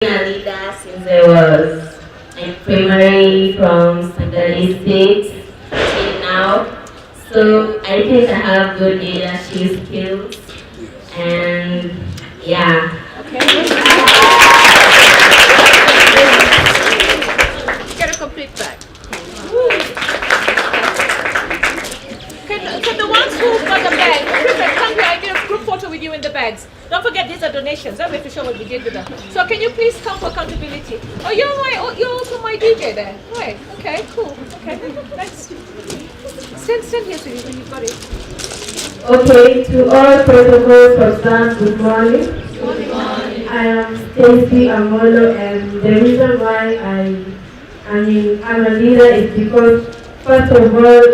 a leader since I was in primary from secondary 6 till now. So I think I have good leadership skills and yeah. Get a complete bag. Can the ones who got the bag, come here, I get a group photo with you in the bags. Don't forget these are donations. We have to show what we did with them. So can you please come for accountability? Oh, you're also my DJ there. Right. Okay. Cool. Okay. Thanks. Stand here so when you've got it. Okay. To all protocol substance, good morning. Good morning. I am Stacy Amolo, and the reason why I'm a leader is because first of all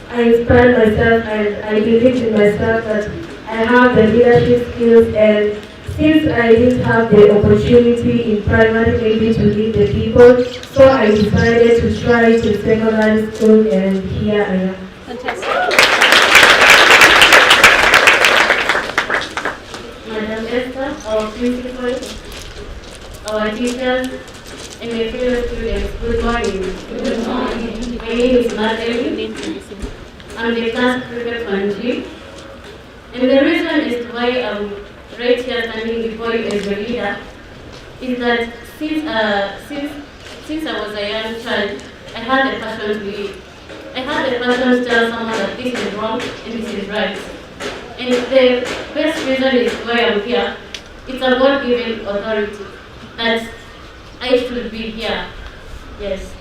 I inspired myself and I believed in myself that I have the leadership skills, and since I didn't have the opportunity in primary maybe to lead the people, so I decided to try to secondary school, and here I am. Fantastic. Madam Esther, our principal, our teachers, and my fellow students, good morning. Good morning. My name is Madeline. I'm the class prefect. And the reason is why I'm right here standing before you as your leader is that since I was a young child, I had a passion to lead. I had a passion to tell someone that this is wrong and this is right. And the best reason is why I'm here. It's a God-given authority that I should be here. Yes.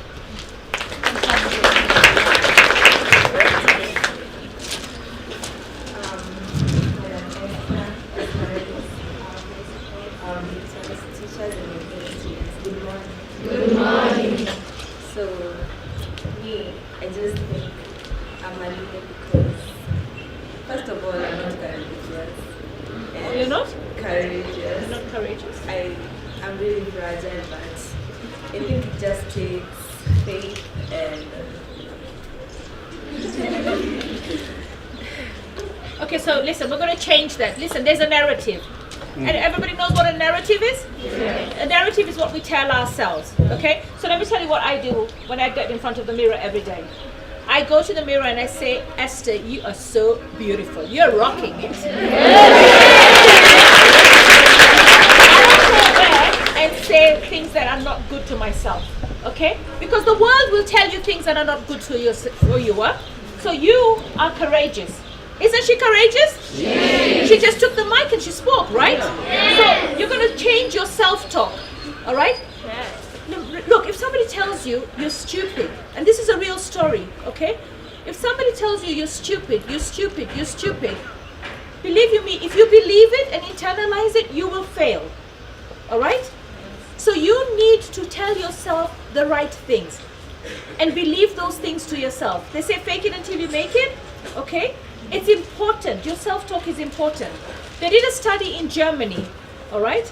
Good morning. So, me, I just think I'm a leader because, first of all, I'm not courageous. Oh, you're not? Courageous. You're not courageous. I'm really fragile, but I think it just takes faith and. Okay, so listen, we're going to change that. Listen, there's a narrative. And everybody knows what a narrative is? Yeah. A narrative is what we tell ourselves, okay? So let me tell you what I do when I get in front of the mirror every day. I go to the mirror and I say, Esther, you are so beautiful. You're rocking it. I don't go back and say things that are not good to myself, okay? Because the world will tell you things that are not good to you, for you. So you are courageous. Isn't she courageous? Yes. She just took the mic and she spoke, right? Yes. So you're going to change your self-talk, all right? Yes. Look, if somebody tells you you're stupid, and this is a real story, okay? If somebody tells you you're stupid, believe you me, if you believe it and internalize it, you will fail, all right? So you need to tell yourself the right things and believe those things to yourself. They say fake it until you make it, okay? It's important. Your self-talk is important. They did a study in Germany, all right,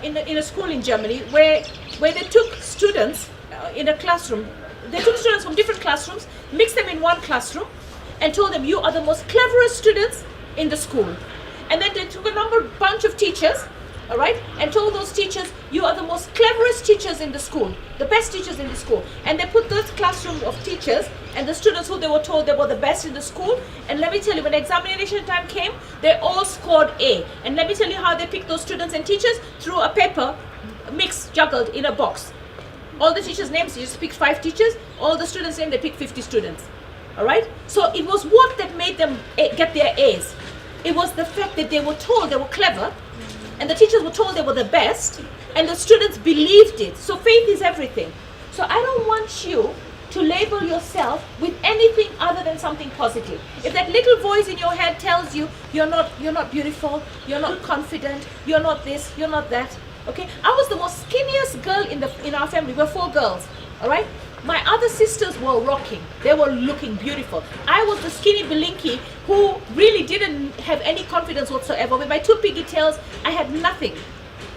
in a school in Germany where they took students in a classroom. They took students from different classrooms, mixed them in one classroom, and told them, you are the most cleverest students in the school. And then they took a bunch of teachers, all right, and told those teachers, you are the most cleverest teachers in the school, the best teachers in the school. And they put those classroom of teachers and the students who they were told they were the best in the school. And let me tell you, when examination time came, they all scored A. And let me tell you how they picked those students and teachers through a paper, mixed, juggled in a box. All the teachers' names, you just picked 5 teachers. All the students' names, they picked 50 students. All right? So it was what that made them get their A's. It was the fact that they were told they were clever, and the teachers were told they were the best, and the students believed it. So faith is everything. So I don't want you to label yourself with anything other than something positive. If that little voice in your head tells you you're not beautiful, you're not confident, you're not this, you're not that, okay? I was the most skinniest girl in our family. We're 4 girls, all right? My other sisters were rocking. They were looking beautiful. I was the skinny Belinky who really didn't have any confidence whatsoever. With my 2 pigtails, I had nothing.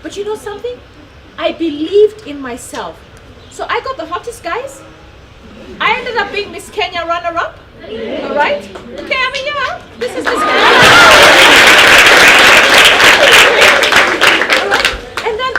But you know something? I believed in myself. So I got the hottest guys. I ended up being Miss Kenya runner-up. All right? Okay, I mean, yeah, this is Miss Kenya. All right? And then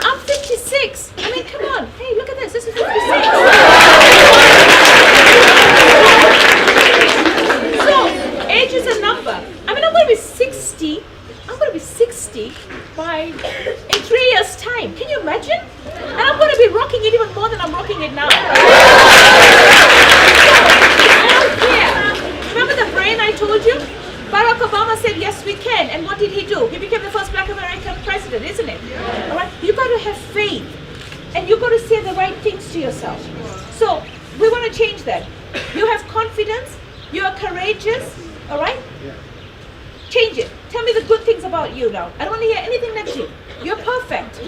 have faith. And you've got to say the right things to yourself. So we want to change that. You have confidence. You are courageous. All right? Change it. Tell me the good things about you now. I don't want to hear anything negative. You're perfect.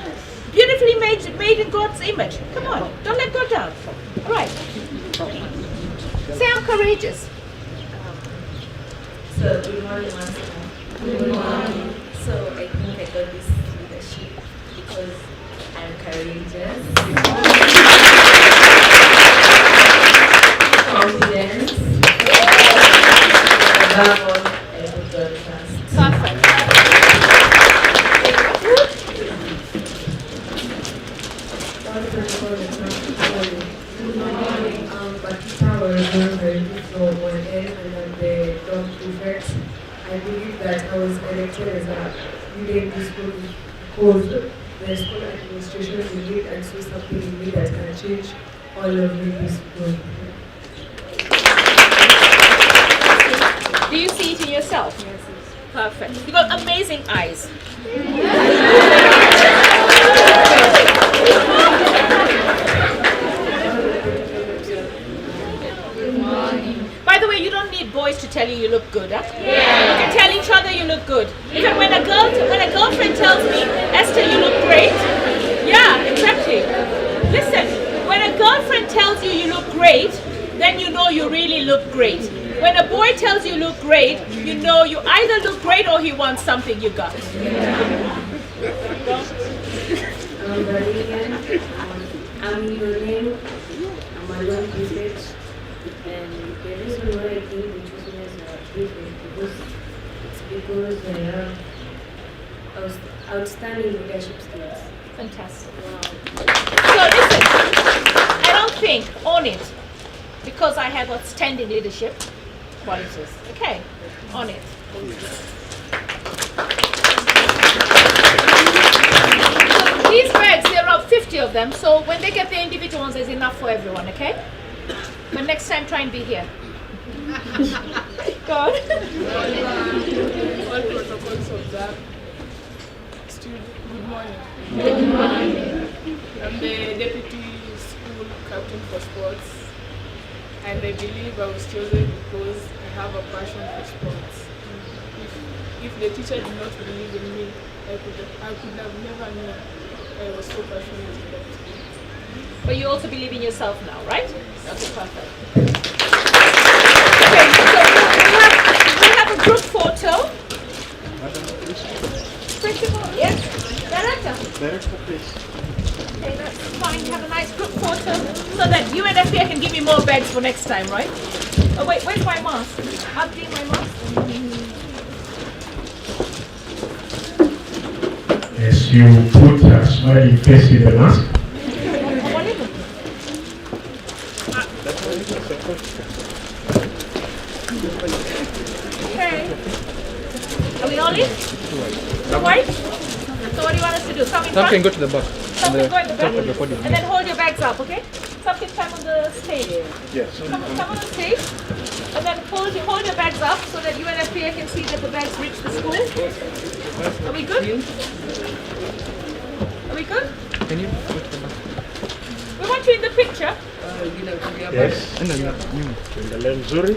Beautifully made in God's image. Come on. Don't let go down. All right. Say I'm courageous. So, good morning, Master. Good morning. So, I think I got this leadership because I'm courageous, confident, above all, I put God first. Perfect. But teacher was doing very good for 1N and then the top prefect. I believe that I was elected as a leader in this school because the school administration will lead and so something in me that can change all of this school. Do you see it in yourself? Yes. Perfect. You got amazing eyes. By the way, you don't need boys to tell you look good, huh? Yeah. You can tell each other you look good. Even when a girlfriend tells me, Esther, you look great. Yeah, exactly. Listen, when a girlfriend tells you look great, then you know you really look great. When a boy tells you look great, you know you either look great or he wants something you got. I'm your name. I'm a young prefect. And the reason why I think they choose me as a prefect because I have outstanding leadership skills. Fantastic. Wow. So listen, I don't think, own it, because I have outstanding leadership qualities. Okay, on it. So these bags, there are 50 of them, so when they get the individual ones, there's enough for everyone, okay? But next time, try and be here. Go on. All protocols observed. Student, good morning. Good morning. I'm the deputy school captain for sports, and I believe I was chosen because I have a passion for sports. If the teacher did not believe in me, I could have never known I was so passionate about it. But you also believe in yourself now, right? Okay, perfect. Okay, so we have a group photo. Principal, yes? Director? Director, please. Okay, that's fine. Have a nice group photo so that you and FBA can give me more bags for next time, right? Oh wait, where's my mask? I'll bring my mask. As you put a smiling face in the mask, Okay. Are we all in? Right? So what do you want us to do? Come in Some can front? go to the back. Some can go in the back. top of the podium. And then hold your bags up, okay? Some can come on the stage. yes. Come on the stage. And then hold your bags up so that you and FPA can see that the bags reach the school. Are we good? Are we good? Can you go to the back? We want you in the picture. Yes. And then you. In the lens, Zuri.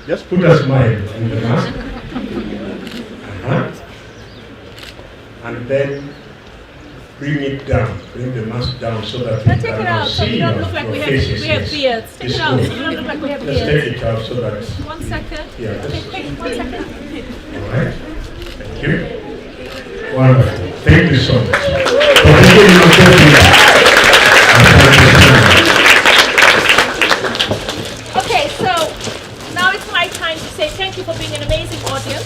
Just put a smile in the mask. And then bring it down. Bring the mask down so that Now we take it cannot out so we see don't your, look like your we faces. have Yes. beards. Take It's it out so good. we don't look like we have Just beards. take it out so that. 1 second. Yeah, Okay, just- take 1 second. All right. Thank you. Wonderful. Thank you so much. For taking your Okay, so now it's my time to say thank you for being an amazing audience.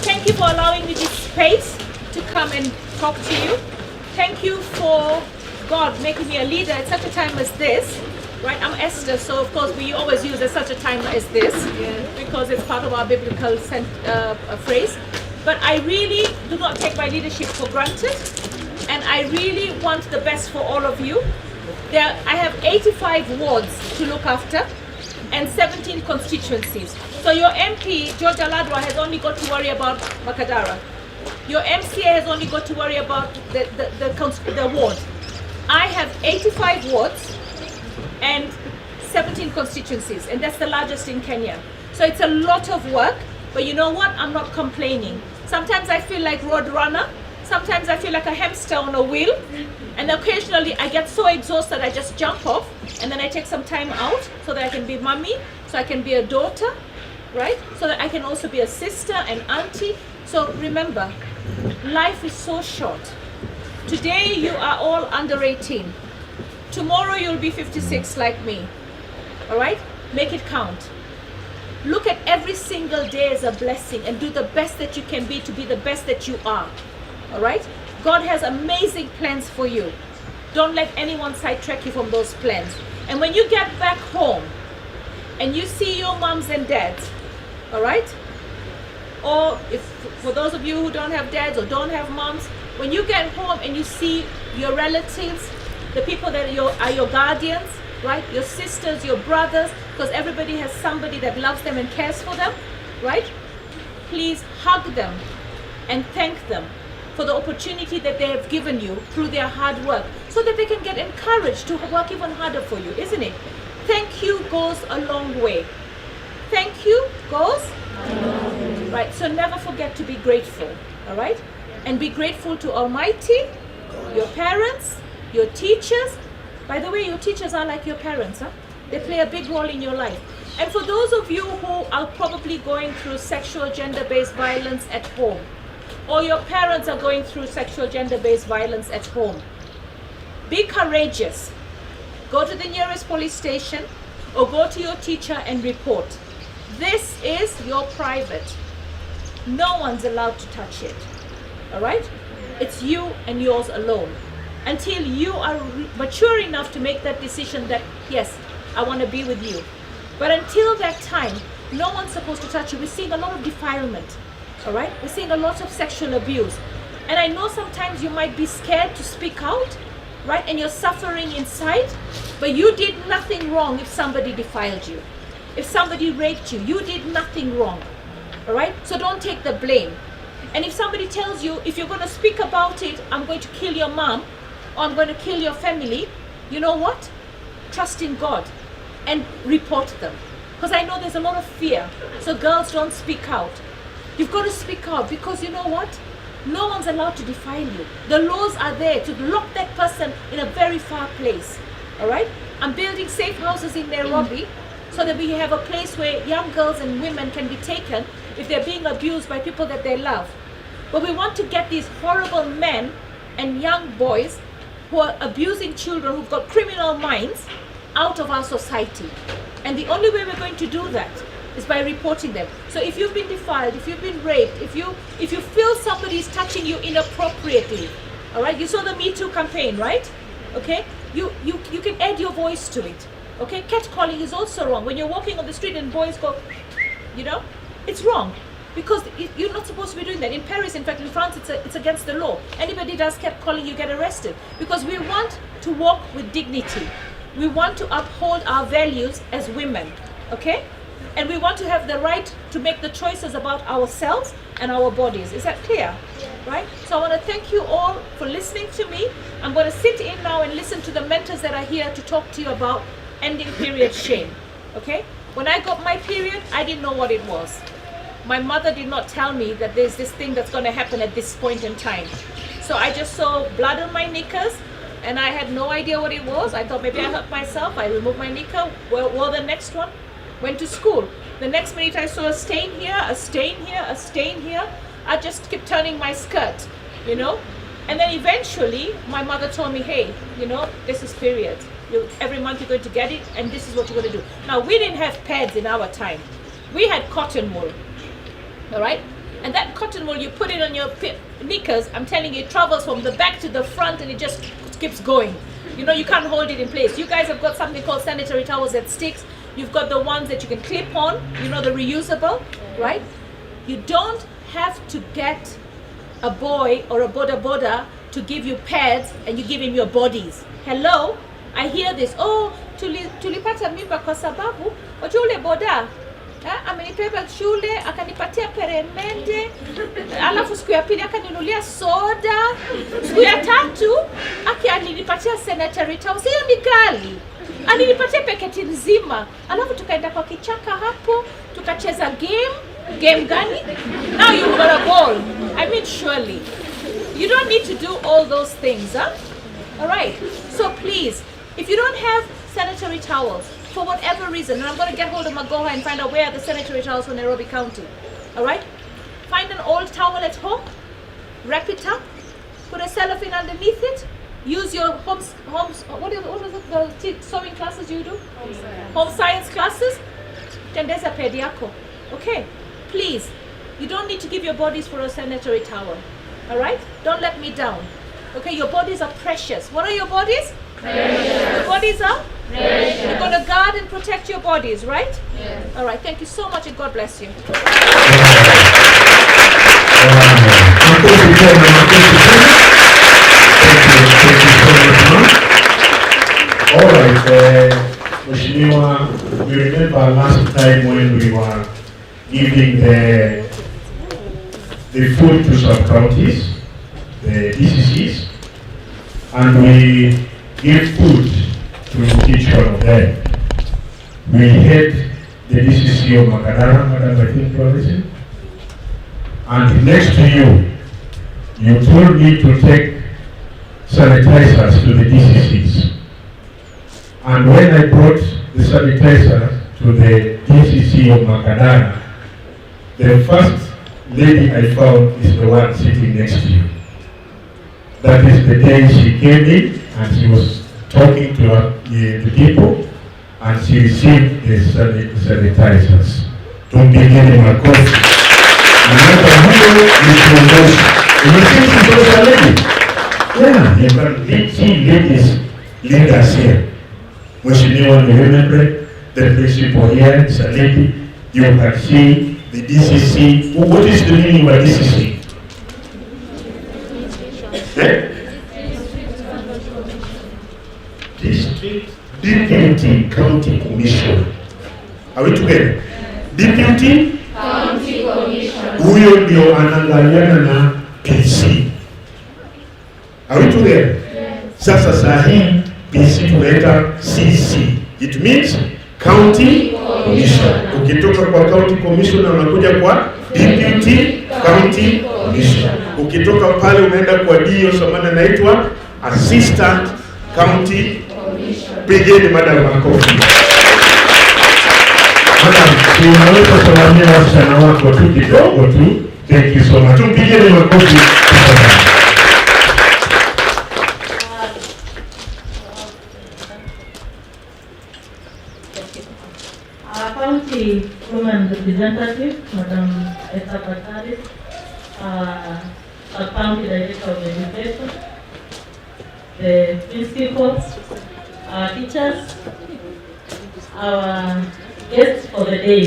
Thank you for allowing me this space to come and talk to you. Thank you for God making me a leader at such a time as this. Right, I'm Esther, so of course we always use at such a time as this because it's part of our biblical phrase. But I really do not take my leadership for granted, and I really want the best for all of you. I have 85 wards to look after, and 17 constituencies. So your MP, George Aladwa, has only got to worry about Makadara. Your MCA has only got to worry about the ward. I have 85 wards and 17 constituencies, and that's the largest in Kenya. So it's a lot of work, but you know what? I'm not complaining. Sometimes I feel like road runner. Sometimes I feel like a hamster on a wheel, and occasionally I get so exhausted I just jump off, and then I take some time out so that I can be mommy, so I can be a daughter, right? So that I can also be a sister and auntie. So remember, life is so short. Today you are all under 18. Tomorrow you'll be 56 like me, all right? Make it count. Look at every single day as a blessing and do the best that you can be to be the best that you are. All right? God has amazing plans for you. Don't let anyone sidetrack you from those plans. And when you get back home and you see your moms and dads, all right? Or if for those of you who don't have dads or don't have moms, when you get home and you see your relatives, the people that are your guardians, right? Your sisters, your brothers, because everybody has somebody that loves them and cares for them, right? Please hug them and thank them for the opportunity that they have given you through their hard work, so that they can get encouraged to work even harder for you, isn't it? Thank you goes a long way. Thank you goes a long way. Right, so never forget to be grateful, all right? And be grateful to Almighty, your parents, your teachers. By the way, your teachers are like your parents, huh? They play a big role in your life. And for those of you who are probably going through sexual gender-based violence at home, or your parents are going through sexual gender-based violence at home, be courageous. Go to the nearest police station or go to your teacher and report. This is your private. No one's allowed to touch it. All right? It's you and yours alone. Until you are mature enough to make that decision that, yes, I want to be with you. But until that time, no one's supposed to touch you. We're seeing a lot of defilement. All right? We're seeing a lot of sexual abuse. And I know sometimes you might be scared to speak out, right? And you're suffering inside, but you did nothing wrong if somebody defiled you. If somebody raped you, you did nothing wrong. All right? So don't take the blame. And if somebody tells you, if you're going to speak about it, I'm going to kill your mom, or I'm going to kill your family, you know what? Trust in God and report them. Because I know there's a lot of fear. So girls, don't speak out. You've got to speak out, because you know what? No one's allowed to defile you. The laws are there to lock that person in a very far place. All right? I'm building safe houses in Nairobi so that we have a place where young girls and women can be taken if they're being abused by people that they love. But we want to get these horrible men and young boys who are abusing children, who've got criminal minds, out of our society. And the only way we're going to do that is by reporting them. So if you've been defiled, if you've been raped, if you feel somebody is touching you inappropriately, all right? You saw the Me Too campaign, right? Okay? You can add your voice to it. Okay? Catcalling is also wrong. When you're walking on the street and boys go, you know, it's wrong. Because you're not supposed to be doing that. In Paris, in fact, in France, it's against the law. Anybody does catcalling, you get arrested. Because we want to walk with dignity. We want to uphold our values as women. Okay? And we want to have the right to make the choices about ourselves and our bodies. Is that clear? Right? So I want to thank you all for listening to me. I'm going to sit in now and listen to the mentors that are here to talk to you about ending period shame. Okay? When I got my period, I didn't know what it was. My mother did not tell me that there's this thing that's going to happen at this point in time. So I just saw blood on my knickers, and I had no idea what it was. I thought maybe I hurt myself. I removed my knicker, wore the next one, went to school. The next minute I saw a stain here, a stain here, a stain here. I just kept turning my skirt, you know. And then eventually my mother told me, hey, you know, this is period. Every month you're going to get it, and this is what you're going to do. Now, we didn't have pads in our time. We had cotton wool. All right? And that cotton wool, you put it on your knickers, I'm telling you, it travels from the back to the front, and it just keeps going. You know, you can't hold it in place. You guys have got something called sanitary towels that sticks. You've got the ones that you can clip on, you know, the reusable, right? You don't have to get a boy or a boda to give you pads and you give him your bodies. Hello? I hear this, oh, tulipata mimba kwa sababu Wajua ule boda amenipeleka shule akanipatia peremende, alafu siku ya pili akaninulia soda, siku ya tatu alinipatia sanitary towels. Hiyo ni gali, alinipatia paketi nzima, alafu tukaenda kwa kichaka hapo tukacheza game gani? Now you got a ball. I mean, surely you don't need to do all those things, huh? All right, so please, if you don't have sanitary towels for whatever reason, and I'm going to get hold of Magoha and find out where are the sanitary towels for Nairobi County. All right? Find an old towel at home, wrap it up, put a cellophane underneath it, use your what is it, the sewing classes you do? Home science classes. Tendeza pedi yako. Okay? Please, you don't need to give your bodies for a sanitary towel. All right? Don't let me down. Okay? Your bodies are precious. What are your bodies? Precious. Your bodies are? Precious. You're going to guard and protect your bodies, right? Yes. All right. Thank you so much and God bless you. All right. Mheshimiwa, we remember last time when we were giving the food to some counties, the DCCs, and we give food to each one of them. We had the DCC of Makadara, Madam, I think you are listening. And next to you, you told me to take sanitizers to the DCCs. And when I brought the sanitizer to the DCC of Makadara, the first lady I found is the one sitting next to you. That is the day she came in and she was talking to the people and she received the sanitizers. Tumpigeni makofi. Remember who is kiongozi? Umesema she's a lady. Yeah, you can see ladies leaders here. Mheshimiwa, you remember the principal here is a lady. You can see the DCC. What is the meaning of DCC? District Deputy County Commission. Are we together? Deputy County Commission. Huyo ndio anaangaliana na PC. Are we together? Yes. Sasa sahi PC tunaita CC. It means County Commission. Ukitoka kwa County Commission unakuja kwa Deputy County Commission. Ukitoka pale unaenda kwa DO, samana naitwa Assistant County Commission. Pigeni madam makofi. Madam, unaweza kusalimia wasichana wako tu kidogo tu. Thank you so much. Pigeni makofi. County Women Representative, Madam Esther Batari, our County Director of Education, the principals, our teachers, our guests for the day.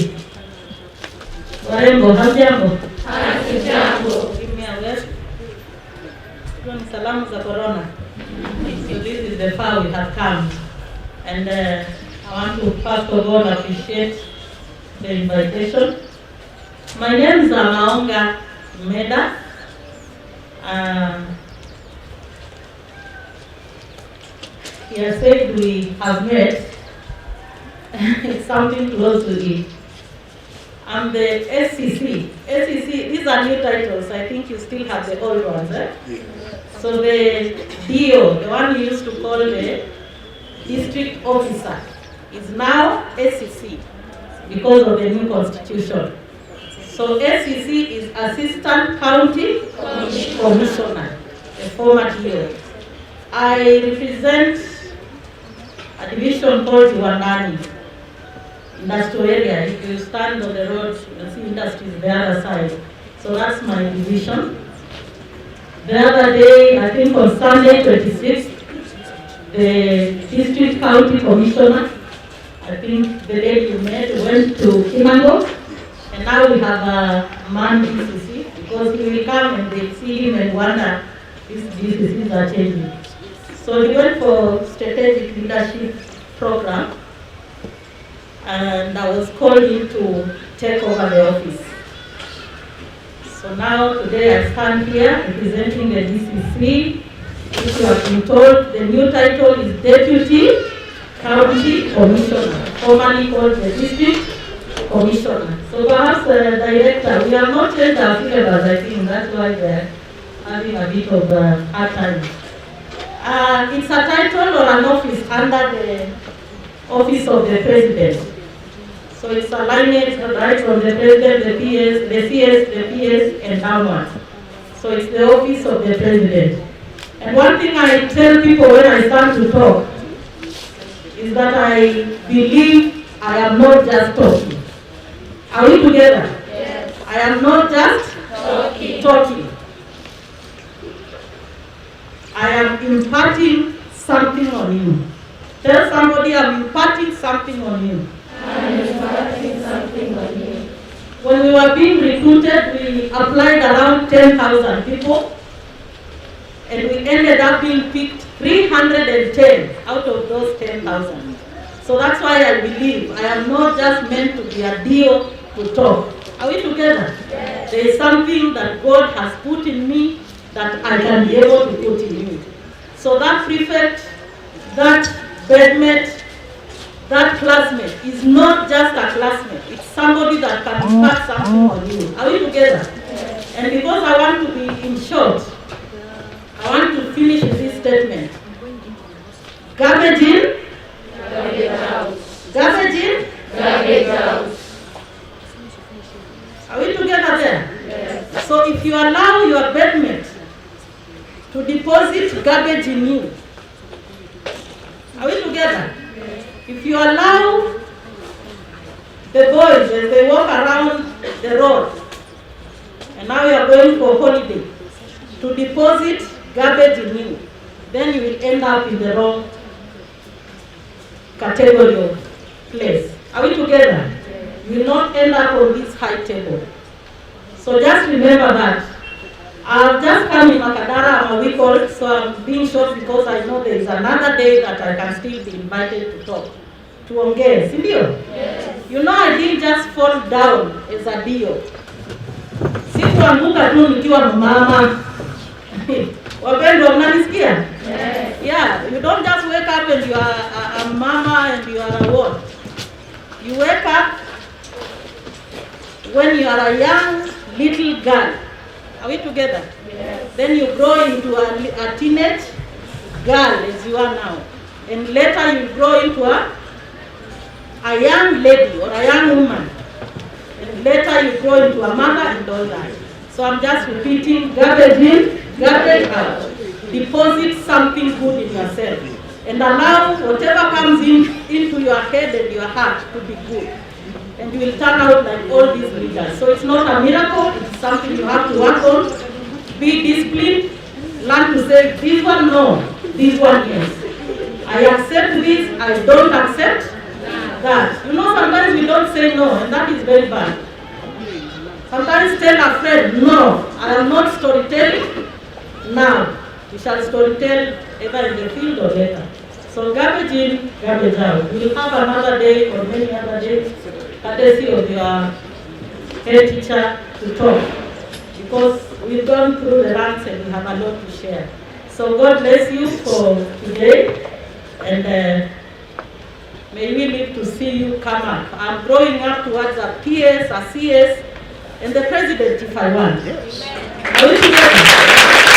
Warembo, hamjambo? Hamjambo. Give me a word. Salamu za corona. So this is the far we have come. And I want to first of all appreciate the invitation. My name is Amaonga Meda. He has said we have met. It's something close to it. I'm the SCC. SCC, these are new titles. I think you still have the old ones, eh? Yeah. So the DO, the one you used to call the district officer, is now SCC because of the new constitution. So SCC is Assistant County Commissioner, the former DO. I represent a division called Wangani, industrial area. If you stand on the road, you'll see industries the other side. So that's my division. The other day, I think on Sunday 26th, the district county commissioner, I think the lady you met, went to Kimango, and now we have a man DCC, because he will come and they see him and wonder, these DCCs are changing. So he went for strategic leadership program. and I was called in to take over the office. So now today I stand here representing the DCC, which you have been told the new title is Deputy County Commissioner, formerly called the District Commissioner. So perhaps Director, we have not changed our syllabus, I think that's why they're having a bit of a hard time. It's a title or an office under the Office of the President. So it's a lineage right from the President, the PS, the CS, the PS, and downwards. So it's the Office of the President. And one thing I tell people when I start to talk is that I believe I am not just talking. Are we together? Yes. I am not just talking. I am imparting something on you. Tell somebody I'm imparting something on you. I'm imparting something on you. When we were being recruited, we applied around 10,000 people. And we ended up being picked 310 out of those 10,000. So that's why I believe I am not just meant to be a deal to talk. Are we together? Yes. There is something that God has put in me that I can be able to put in you. So that prefect, that bedmate, that classmate is not just a classmate. It's somebody that can impart something on you. Are we together? Yes. And because I want to be in short, I want to finish with this statement. Garbage in, garbage out. Garbage in, garbage out. Are we together there? Yes. So if you allow your bedmate to deposit garbage in you, are we together? Yes. If you allow the boys as they walk around the road, and now you are going for holiday, to deposit garbage in you, then you will end up in the wrong category of place. Are we together? You will not end up on this high table. So just remember that. I've just come in Makadara, I'm a week old, so I'm being short because I know there is another day that I can still be invited to talk. To ongea, sindio? Yes. You know I didn't just fall down as a deal. Sikuanguka tu nikiwa mama. Wapendwa mnanisikia? Yes. Yeah, you don't just wake up and you are a mama and you are a what? You wake up when you are a young little girl. Are we together? Yes. Then you grow into a teenage girl as you are now. And later you grow into a young lady or a young woman. And later you grow into a mother and all that. So I'm just repeating, garbage in, garbage out. Deposit something good in yourself. And allow whatever comes into your head and your heart to be good. And you will turn out like all these leaders. So it's not a miracle, it's something you have to work on. Be disciplined, learn to say, this one no, this one yes. I accept this, I don't accept that. You know, sometimes we don't say no, and that is very bad. Sometimes tell a friend, no, I am not storytelling now. We shall storytell either in the field or later. So garbage in, garbage out. We will have another day or many other days, courtesy of your head teacher to talk. Because we've gone through the ranks and we have a lot to share. So God bless you for today. And may we live to see you come up. I'm growing up towards a PS, a CS, and the president if I want. Yes. Are we together?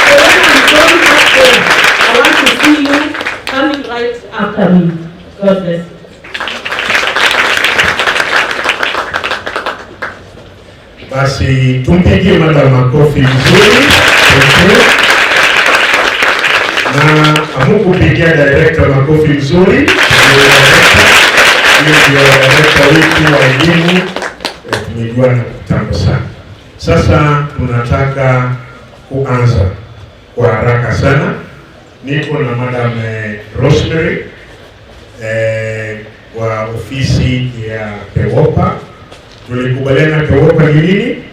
So when I'm growing up there, I want to see you coming right after me. God bless you. Basi tumpigie madam makofi vizuri. Na amukupigia director makofi vizuri. Ndio director wetu wa elimu tumejuana kitambo sana. Sasa tunataka kuanza kwa haraka sana. Niko na madam Rosemary wa ofisi ya Pewopa. Tulikubaliana Pewopa ni nini?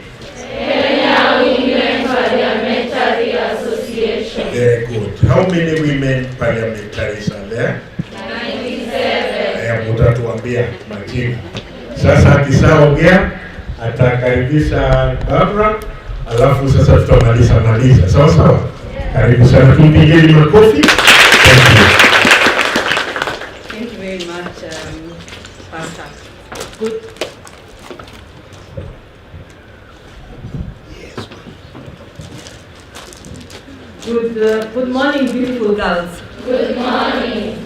Kenya Women Parliamentary Association. Very good. How many women parliamentaries are there? 97. Mutatuambia majina. Sasa akishaongea atakaribisha Barbara, alafu sasa tutamaliza. Sawa sawa? Karibu sana, tumpigeni makofi. Thank you very much, Pastor. Good. Good morning, beautiful girls. Good morning.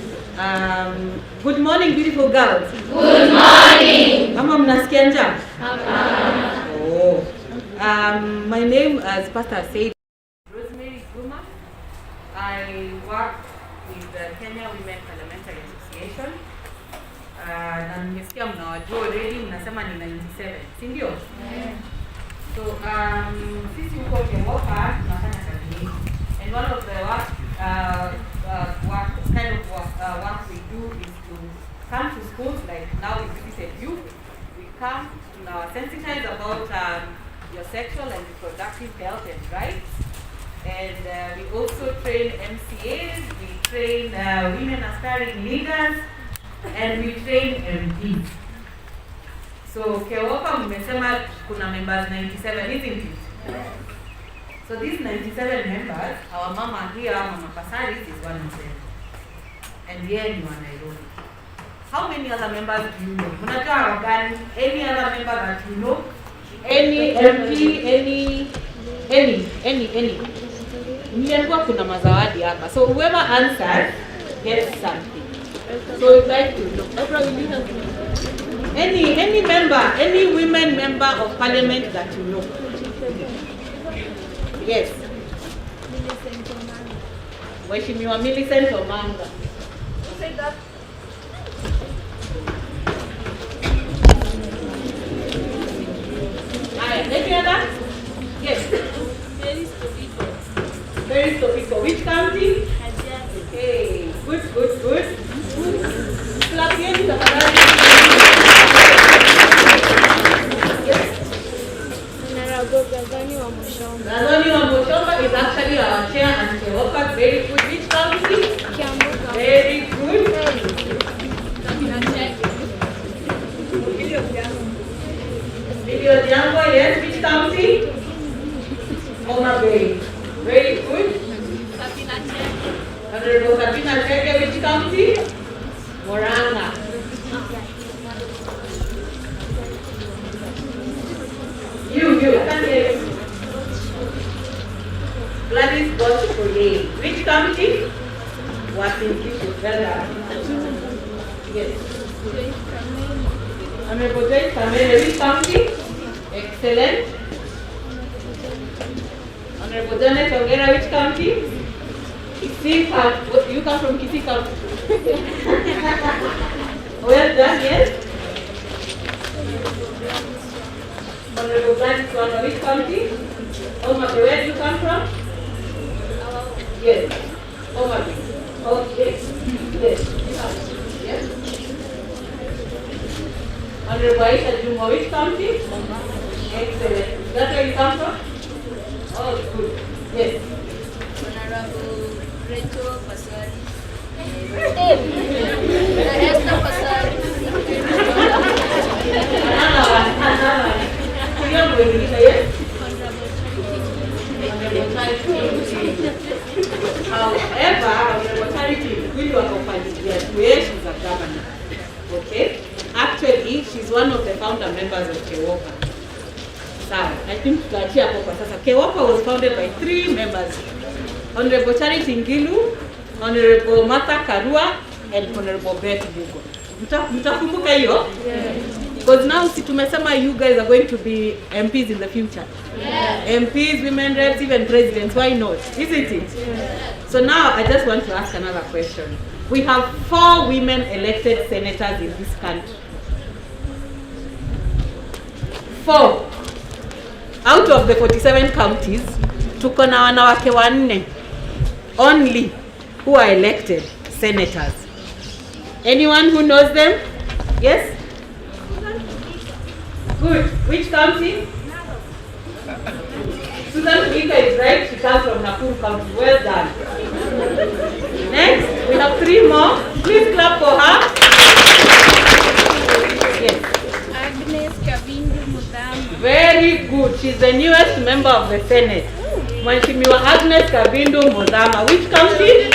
Good morning, beautiful girls. Good morning. Mama, mnasikia njaa? Oh. My name, as Pastor said, Huruma. I work with the Kenya Women Parliamentary Association. Na nimesikia mnawajua already, mnasema ni 97, si ndio? So sisi huko Kewoka tunafanya kazi hii. And one of the work we do is to come to schools, like now we visited you. We come to now sensitize about your sexual and reproductive health and rights. And we also train MCAs, we train women aspiring leaders, and we train MPs. So Kewoka mmesema kuna members 97, isn't it? So these 97 members, our mama here, Mama Pasaris, is one of them. And yeye ni wa Nairobi. How many other members do you know? Mnajua wagani? Any other member that you know? Any MP, any. Mliambiwa kuna mazawadi hapa. So whoever answers gets something. So we'd like to know. Any member, any women member of parliament that you know. Yes. Mheshimiwa Millicent Omanga. Say that. Any other? Yes. Very Topiko. Which county? Okay. Good. Clap here, Gazoni wa Moshomba is actually our chair and Kewoka. Very good. Which county? Very good. Video Jambo, yes. Which county? Homa Bay. Very good. Honorable Sabina Chege, which county? Moranga. You, I can't hear you. Gladys Bosch-Koye. Which county? Wasingishu. Well done. Yes. Honorable Joyce Kamere. Which county? Excellent. Honorable Janet Ongera. Which county? Kisii County. You come from Kisii County. Well done, yes. Honorable Gladys Wanga, which county? Homa Bay. Where do you come from? Yes. Homa Bay. Okay. Yes. Yes. Honorable Aisha Juma, which county? Excellent. That's where you come from? Oh, good. Yes. Honorable Rachel Pasari. However, Honorable Charity really was where she's a governor. Okay? Actually, she's one of the founder members of Kewoka. So, I think tutaachia hapo kwa sasa. Kewoka was founded by 3 members. Honorable Charity Ngilu, Honorable Martha Karua, and Honorable Beth Bugo. Mtakumbuka hiyo? Because now si tumesema you guys are going to be MPs in the future. MPs, women reps, even presidents, why not? Isn't it? So now I just want to ask another question. We have 4 women elected senators in this country. 4. Out of the 47 counties, tuko na wanawake 4 only who are elected senators. Anyone who knows them? Yes? Good. Which county? Susan Mika is right. She comes from Nakuru County. Well done. Next, we have 3 more. Please clap for her. Yes. Very good. She's the newest member of the Senate. Mheshimiwa Agnes Kabindu Mudhama. Which county?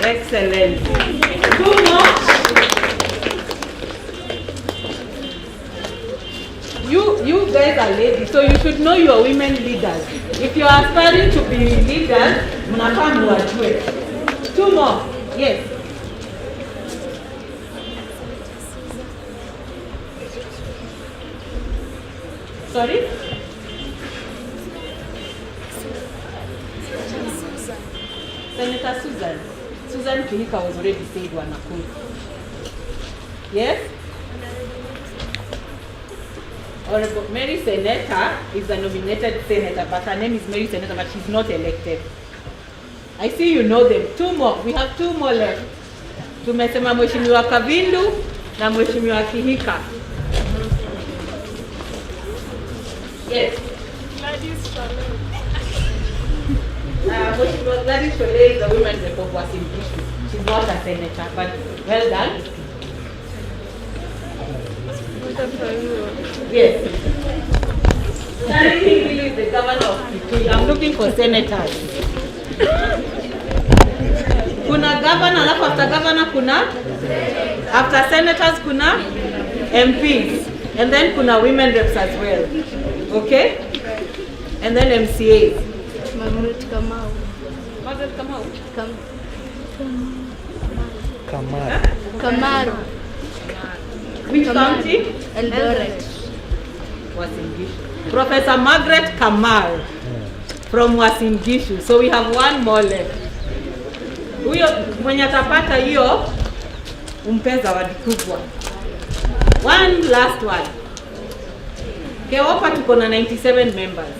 Excellent. 2 more. You guys are ladies, so you should know your women leaders. If you are aspiring to be leaders, mnafaa muwajue. 2 more. Yes. Sorry? Senator Susan. Susan Kihika was already said Wanakuru. Yes? Honorable Mary Senator is a nominated senator, but her name is Mary Senator, but she's not elected. I see you know them. 2 more. We have 2 more left. Tumesema Mheshimiwa Kabindu na Mheshimiwa Kihika. Yes. Gladys Shole. Mheshimiwa Gladys Shole is a woman rep of Uasin Gishu. She's not a senator, but well done. Yes. Charity Ngili is the governor of Kikuyu. I'm looking for senators. Kuna governor, alafu after governor kuna? After senators kuna? MPs. And then kuna women reps as well. Okay? And then MCAs. Margaret Kamau. Margaret Kamau? Kamaru. Which county? Eldoret. Uasin Gishu. Professor Margaret Kamau from Uasin Gishu. So we have 1 more left. Huyo mwenye atapata hiyo umpe zawadi kubwa. 1 last one. Keopa tuko na 97 members.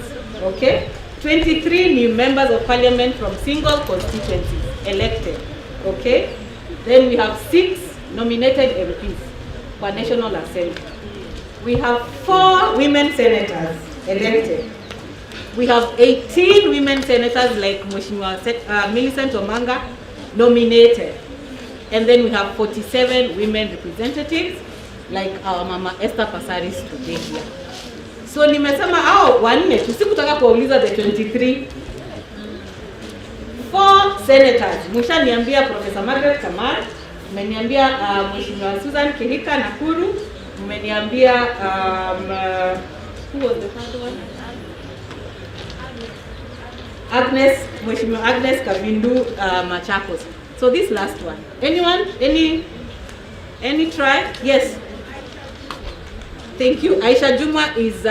Okay? 23 new members of parliament from single constituencies elected. Okay? Then we have 6 nominated MPs for National Assembly. We have 4 women senators elected. We have 18 women senators like Mheshimiwa Millicent Omanga nominated. And then we have 47 women representatives like our Mama Esther Pasaris today here. So nimesema hao wanne tusikutaka kuuliza the 23. 4 senators. Mshaniambia Professor Margaret Kamau, mmeniambia Mheshimiwa Susan Kihika Nakuru, mmeniambia who was the third one? Agnes, Mheshimiwa Agnes Kabindu Machakos. So this last one. Anyone? Any try? Yes. Thank you. Aisha Juma is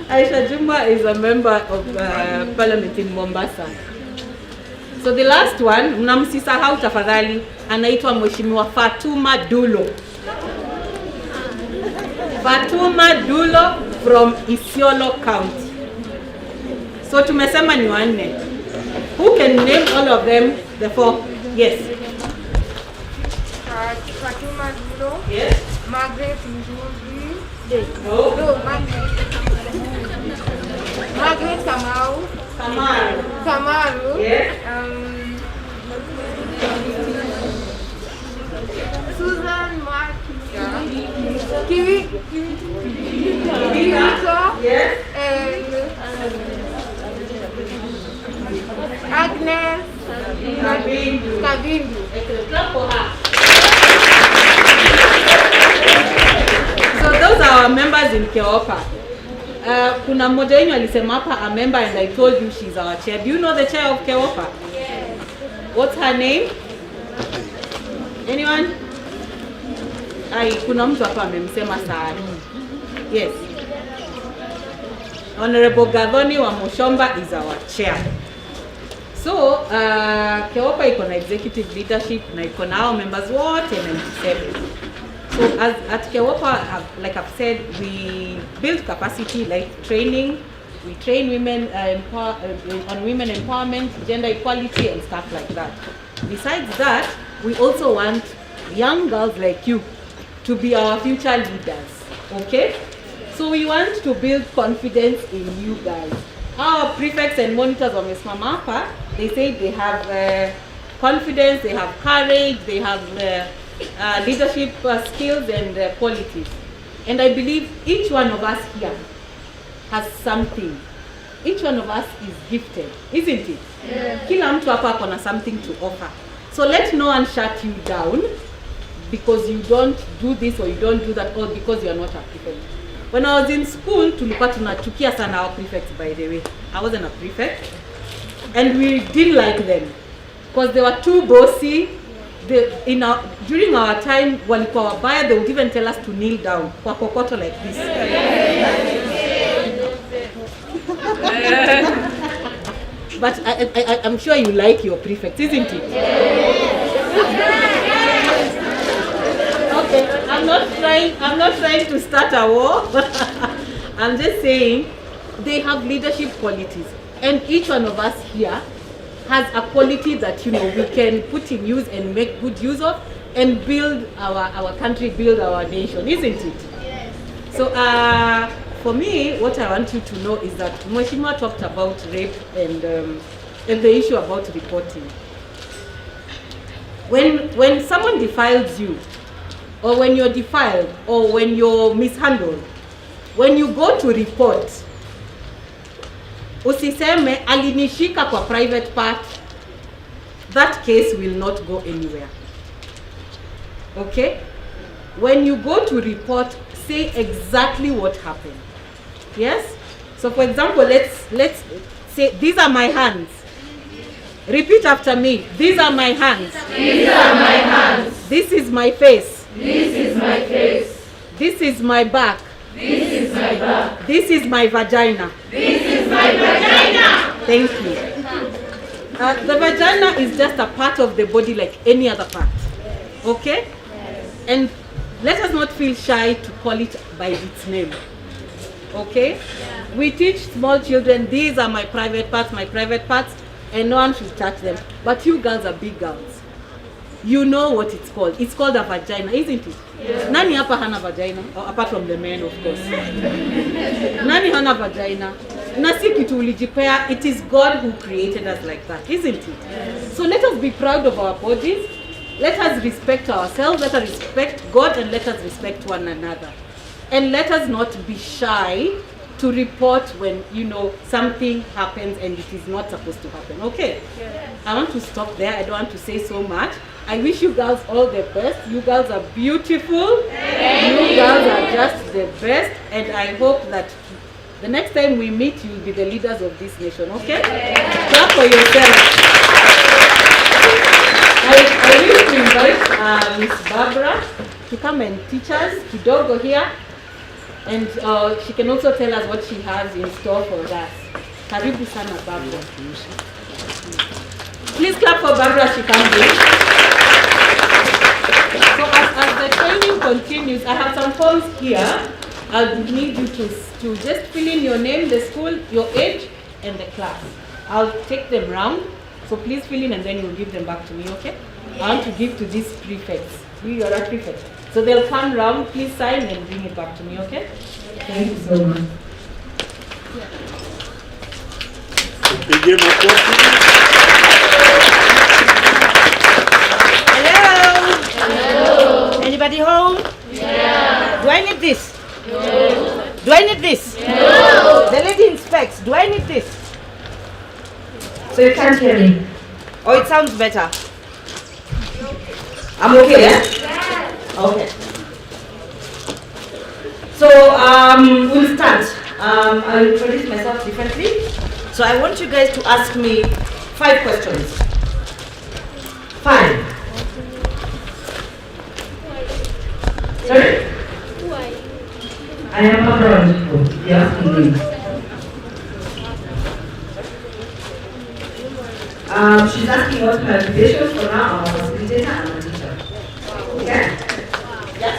Aisha Juma is a member of parliament in Mombasa. So the last one, mnamsisahau tafadhali, anaitwa Mheshimiwa Fatuma Dulo. Fatuma Dulo from Isiolo County. So tumesema ni wanne. Who can name all of them? The 4? Yes. Fatuma Dulo. Yes. Margaret Njuri. No. No, Margaret Kamau. Kamaru. Yes. Susan Markika. Kihika. Yes. And Agnes Kabindu. Clap for her. So those are our members in Keopa. Kuna mmoja wenu alisema hapa a member and I told you she's our chair. Do you know the chair of Keopa? Yes. What's her name? Anyone? Kuna mtu hapa amemsema sana. Yes. Honorable Gathoni wa Mushomba is our chair. So, Keopa iko na executive leadership na iko na hao members wote 97. So at Keopa, like I've said, we build capacity like training. We train women on women empowerment, gender equality and stuff like that. Besides that, we also want young girls like you to be our future leaders, okay? So we want to build confidence in you guys. Our prefects and monitors of Ms. Mamapa, they say they have confidence, they have courage, they have leadership skills and qualities. And I believe each one of us here has something. Each one of us is gifted, isn't it? Yeah. Kila mtu hapa akona something to offer. So let no one shut you down because you don't do this or you don't do that, or because you are not a prefect. When I was in school, tulikuwa tunachukia sana our prefects, by the way. I wasn't a prefect. And we didn't like them because they were too bossy. During our time, walikuwa wabaya, they would even tell us to kneel down kwa kokoto like this. But I'm sure you like your prefect, isn't it? Okay, I'm not trying to start a war. I'm just saying they have leadership qualities, and each one of us here has a quality that we can put in use and make good use of and build our country, build our nation, isn't it? Yes. So for me, what I want you to know is that Mheshimiwa talked about rape and the issue about reporting. When someone defiles you, or when you're defiled, or when you're mishandled, when you go to report, usiseme alinishika kwa private part, that case will not go anywhere. Okay? When you go to report, say exactly what happened. Yes? So for example, let's say, these are my hands. Repeat after me. These are my hands. These are my hands. This is my face. This is my face. This is my back. This is my back. This is my vagina. This is my vagina. Thank you. The vagina is just a part of the body like any other part. Okay? Yes. And let us not feel shy to call it by its name. Okay? Yeah. We teach small children, these are my private parts, and no one should touch them. But you girls are big girls. You know what it's called. It's called a vagina, isn't it? Yeah. Nani hapa hana vagina? Oh, apart from the men, of course. Nani hana vagina? Na si kitu ulijipea, it is God who created us like that, isn't it? Yes. So let us be proud of our bodies. Let us respect ourselves, let us respect God, and let us respect one another. And let us not be shy to report when, something happens and it is not supposed to happen. Okay? Yeah. I want to stop there. I don't want to say so much. I wish you girls all the best. You girls are beautiful. You girls are just the best. And I hope that the next time we meet, you'll be the leaders of this nation. Okay? Yeah. Clap for yourself. I wish to invite Miss Barbara to come and teach us kidogo here. And she can also tell us what she has in store for us. Karibu sana Barbara. Please clap for Barbara as she comes in. So as the training continues, I have some forms here. I would need you to just fill in your name, the school, your age, and the class. I'll take them round. So please fill in and then you'll give them back to me, okay? I want to give to these prefects. You are a prefect. So they'll come round, please sign and bring it back to me, okay? Thank you so much. Hello? Anybody home? Yeah. Do I need this? No. Do I need this? No. The lady inspects. Do I need this? So you can't hear me? Oh, it sounds better. I'm okay, yeah? Yeah. Okay. So, we'll start. I'll introduce myself differently. So I want you guys to ask me 5 questions. 5. Sorry? Why? I am a girl. You're asking me. She's asking what her ambitions for now are facilitator and a teacher. Okay? Yes.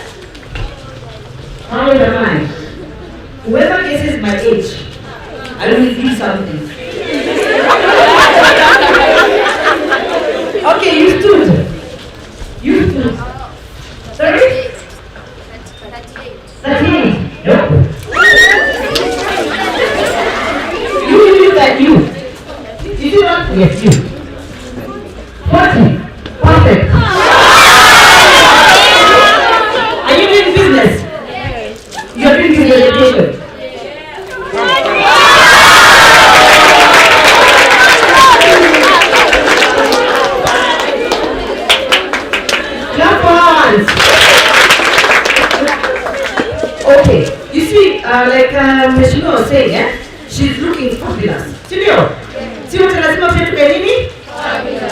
How old am I? Whoever guesses my age, I will do something. Okay, you stood. You stood. Sorry? 38. Nope. You that you. Did you not? Yes, you. 40. Perfect. Are you doing business? Mheshimiwa was saying, she's looking fabulous. Sindio? See what lazima pia tukae nini?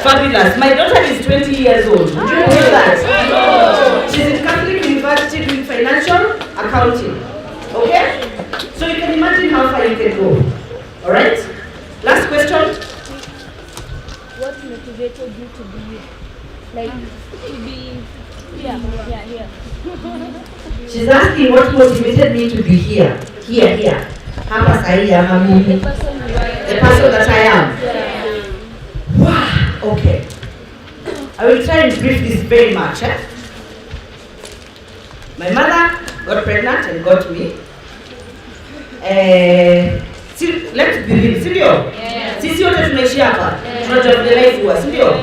Fabulous. My daughter is 20 years old. Do you know that? She's in Catholic University doing financial accounting. Okay? So you can imagine how far you can go. Alright? Last question. What motivated you to be here? Like, to be here. She's asking what motivated me to be here. Here. Hapa sahi ama mimi. The person that I am. Wow. Okay. I will try and brief this very much. My mother got pregnant and got me. Let's be real, sindio? Sisi wote tunaishi hapa. Tunajua vile life huwa, sindio?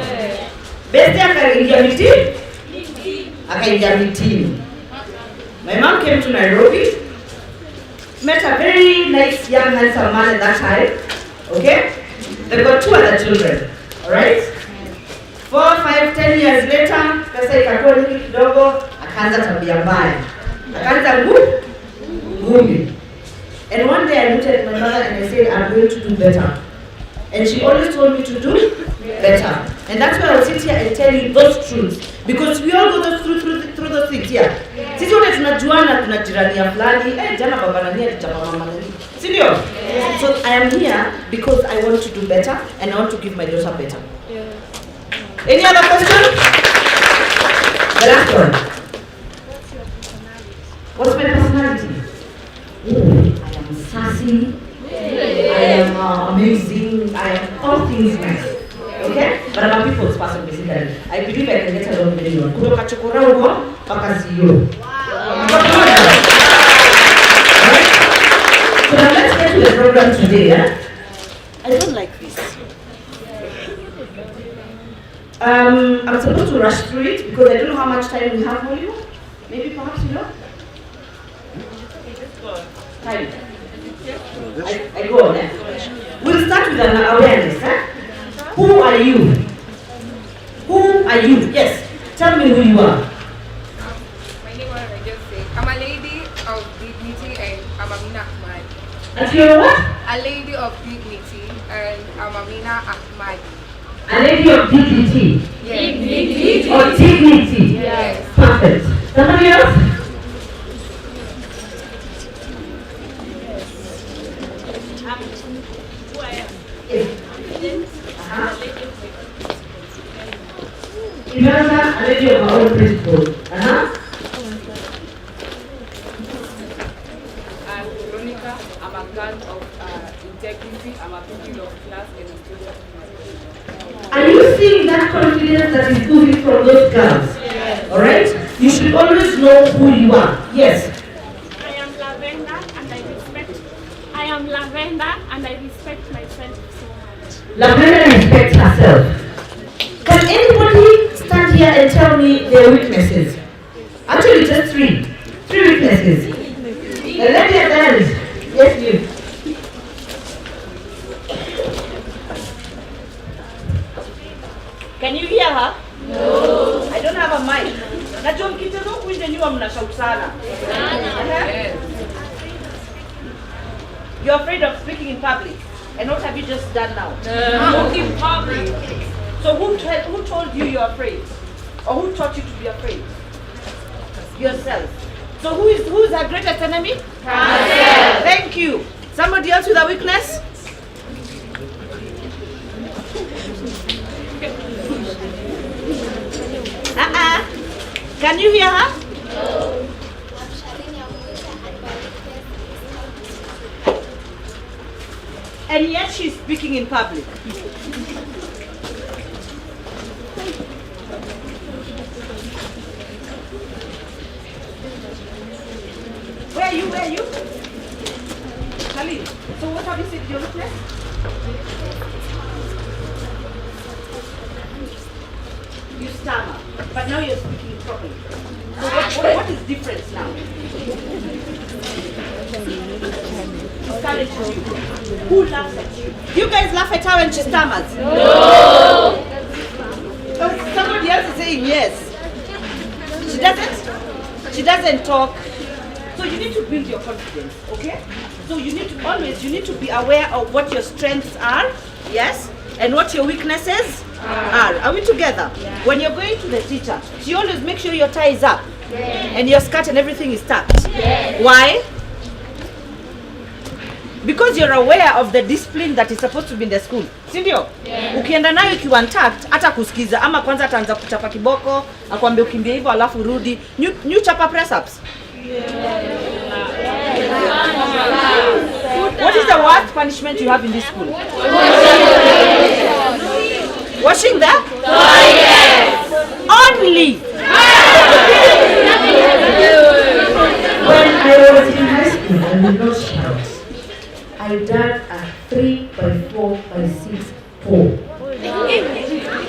Beste akaingia mitini. My mom came to Nairobi. Met a very nice young handsome man at that time. Okay? They've got 2 other children. Alright? 4, 5, 10 years later, pesa ikakuwa nyingi kidogo, akaanza tabia mbaya. Akaanza ngumi. And one day I looked at my mother and I said, I'm going to do better. And she always told me to do better. And that's why I'll sit here and tell you those truths. Because we all go through those things here. Sisi wote tunajuana, tunajirania fulani, jana baba nani alichapa mama nani. Sindio? So I am here because I want to do better and I want to give my daughter better. Any other question? The last one. What's my personality? I am sassy. I am amazing. I am all things nice. Okay? But I'm a people's person basically. I believe I can get along with anyone. Kutoka chokora huko mpaka CEO. So now let's get to the program today. I don't like this. I'm supposed to rush through it because I don't know how much time we have for you. Maybe perhaps you know? Time. I go on. We'll start with an awareness. Who are you? Who are you? Yes. Tell me who you are. My name is Rajesh. I'm a lady of dignity and I'm Amina Ahmad. And you're what? A lady of dignity and I'm Amina Ahmad. A lady of dignity. Yes. Dignity. Or dignity. Yes. Perfect. Somebody else? Who I am. Imelda, a lady of our own principle. I'm Veronica. I'm a girl of integrity. I'm a pupil of class and a student. Are you seeing that confidence that is moving from those girls? Yes. Alright? You should always know who you are. Yes. I am Lavender and I respect myself so much. Lavender respects herself. Can anybody stand here and tell me their weaknesses? Actually, just 3. 3 weaknesses. The lady at the end. Yes, you. Can you hear her? No. I don't have a mic. Najua mkitendo kuja nyuma mnashout sana. You're afraid of speaking in public. And what have you just done now? No. In public. So who told you you're afraid? Or who taught you to be afraid? Yourself. So who is our greatest enemy? Yourself. Thank you. Somebody else with a weakness? Can you hear her? No. And yet she's speaking in public. Where are you? Khalid, so what have you said your weakness? You stammer, but now you're speaking properly. So what is different now? Discourages you. Who laughs at you? You guys laugh at her when she stammers? No! Oh, somebody else is saying yes. She doesn't talk. So you need to build your confidence, okay? So you need to be aware of what your strengths are, yes, and what your weaknesses are. Are we together? Yeah. When you're going to the teacher, she always make sure your tie is up, and your skirt and everything is tucked. Why? Because you're aware of the discipline that is supposed to be in the school. Si ndio? Ukienda nayo ikiwa intact, hata kusikiza ama kwanza ataanza kuchapa kiboko, akwambia ukimbia hivyo alafu rudi. New chapa press ups. What is the worst punishment you have in this school? Washing the toilet. Only. When I was in high school, I did not shout. I dug a 3x4x6 hole.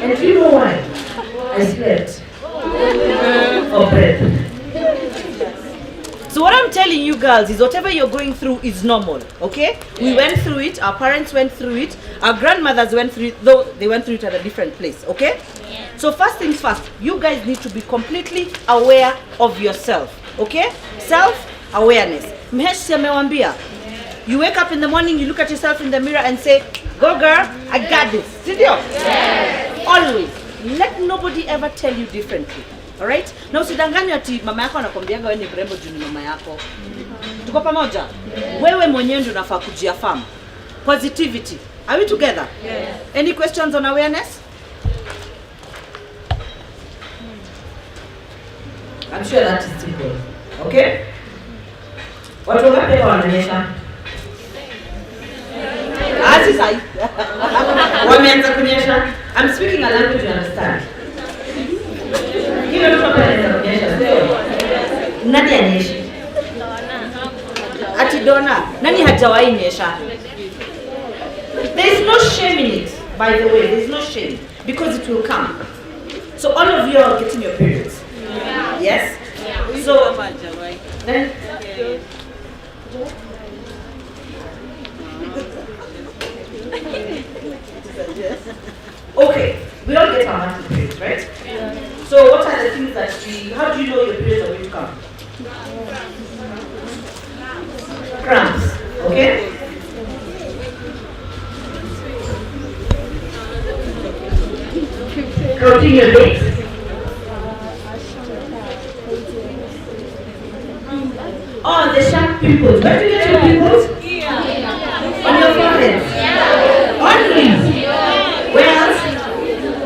And do you know why? I slept. For bread. So what I'm telling you girls is whatever you're going through is normal, okay? We went through it, our parents went through it, our grandmothers went through it, though they went through it at a different place, okay? So first things first, you guys need to be completely aware of yourself, okay? Self-awareness. Mheshi amewambia, you wake up in the morning, you look at yourself in the mirror and say, go girl, I got this. Sindio? Always. Let nobody ever tell you differently. Alright? Na usidanganywe ati mama yako anakwambiaga wewe ni mrembo juu ni mama yako. Tuko pamoja? Wewe mwenyewe ndio unafaa kujiaffirm. Positivity. Are we together? Yes. Any questions on awareness? I'm sure that is simple. Okay? Watu wangapi wananyesha? Asi sai. Wameanza kunyesha. I'm speaking a language you understand. Kile mtu anaweza kunyesha, sio? Nani anyeshi? Ati dona. Nani hajawahi nyesha? There is no shame in it, by the way. There is no shame because it will come. So all of you are getting your periods. Yes? So then okay, we all get our monthly periods, right? So what are the things that how do you know your periods are going to come? Cramps, okay? Counting your days. Oh, the sharp pimples. Where do you get your pimples? On your forehead. Only. Where else?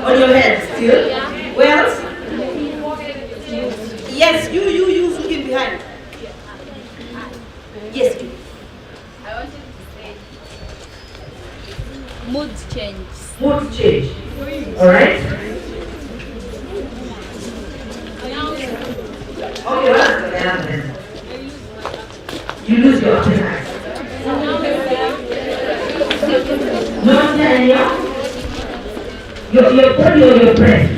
On your head still. Where else? Yes, you looking behind. Yes, you. I wanted to say mood change. Mood change. Alright? Okay, what else can happen? You lose your appetite. No, your body or your breath.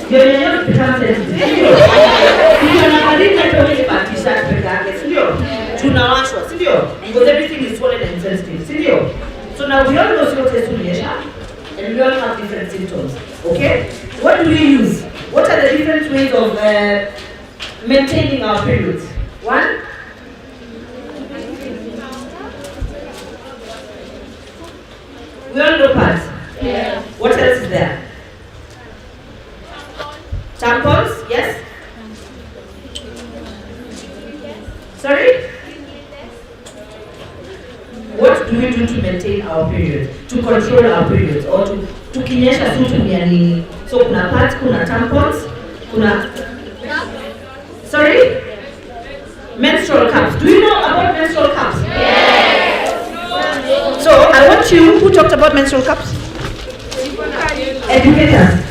Your nose becomes sensitive. Tunawashwa, si ndio? Because everything is swollen and sensitive, si ndio? So now we all know and we all have different symptoms. Okay? What do we use? What are the different ways of maintaining our periods? One, we all know pads. Yeah. What else is there? Tampons, yes? Sorry? What do we do to maintain our period? To control our periods? Or to kinyesha sutu nini? So kuna pads, kuna tampons, kuna... Sorry? Menstrual cups. Do you know about menstrual cups? Yes. So I want you, who talked about menstrual cups? Educators.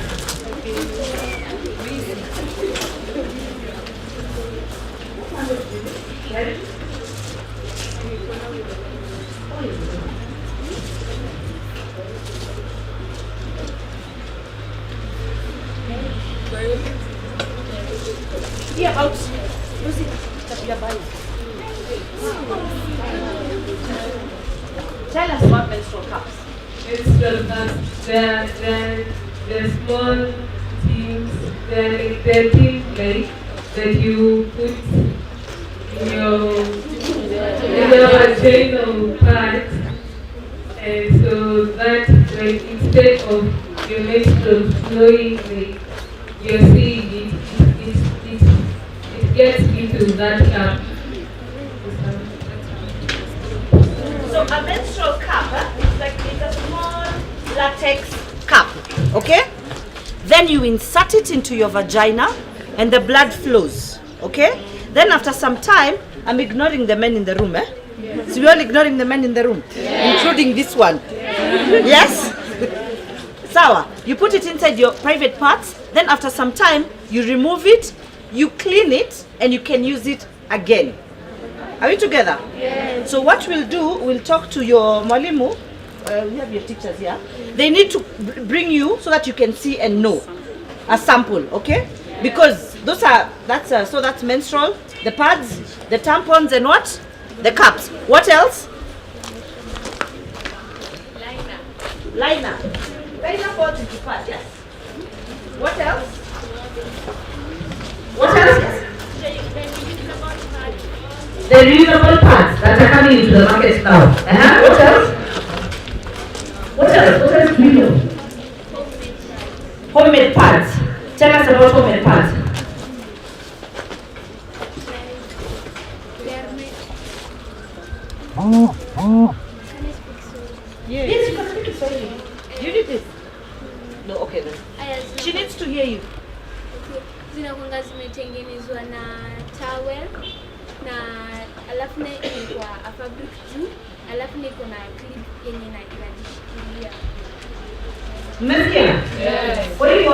Yeah, about Lucy, tell us about menstrual cups. Menstrual cups, they're small things, they're things like that you put in your the vaginal part, and so that like instead of your menstrual flowing, like you're seeing it gets into that cup. So a menstrual cup is like a small latex cup, okay? Then you insert it into your vagina and the blood flows, okay? Then after some time, I'm ignoring the men in the room, So we're all ignoring the men in the room, including this one. Yes? Sawa. You put it inside your private parts, then after some time, you remove it, you clean it, and you can use it again. Are we together? Yes. So what we'll do, we'll talk to your mwalimu. We have your teachers here. They need to bring you so that you can see and know a sample, okay? Because that's menstrual, the pads, the tampons, and what? The cups. What else? Liner. Liner falls into pads, yes. What else? What else? The reusable pads that are coming into the market now. What else? What else? What else do you know? Homemade pads. Tell us about homemade pads. Yes, you can speak it slowly. You did this. No, okay then. She needs to hear you. Zinakuanga zimetengenezwa na towel na alafu iko a fabric juu, alafu iko na clip yenye inajishikilia. Mmesikia? Yes. Kwa hiyo